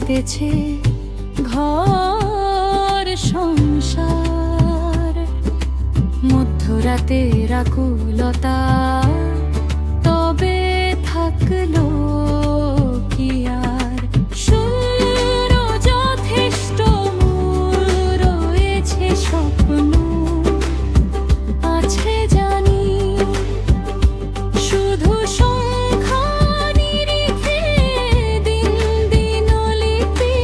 পেতেছে ঘর সংসার। মধ্যরাতের আকুলতা তবে থাকলো কি আর? শূন্য যথেষ্ট মূল রয়েছে স্বপ্ন আছে জানি, শুধু সংখ্যা নিরিখে দিন দিন লিপি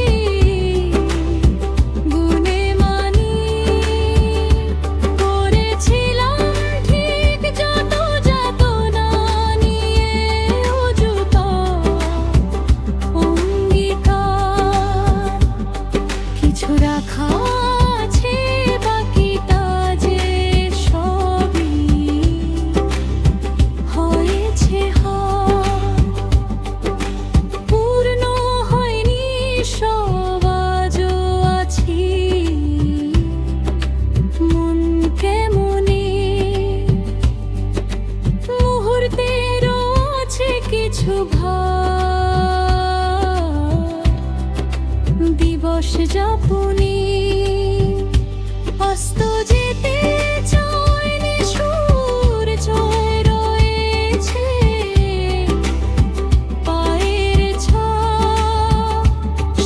গুনে মানি। করেছিলাম ঠিক যত যাতনা নিয়ে অযুত অঙ্গীকার। কিছু রাখা আছে বাকিটা যে সবই হয়েছে হার। পূর্ণ হয়নি সব আজও আছি মন কেমনে। মুহূর্তেরও আছে কিছু ভার, দিবস যাপনে অস্ত যেতে চায়নি সূর্য রয়েছে পায়ের ছাপ।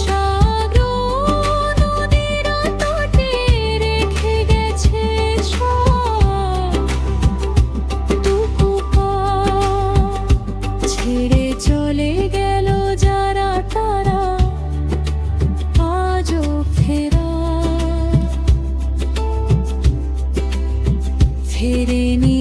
সাগর নদীর তটে রেখে গেছে সবটুকু পথ। ছেড়ে চলে গেল যারা তারা আজও ফেরেনি।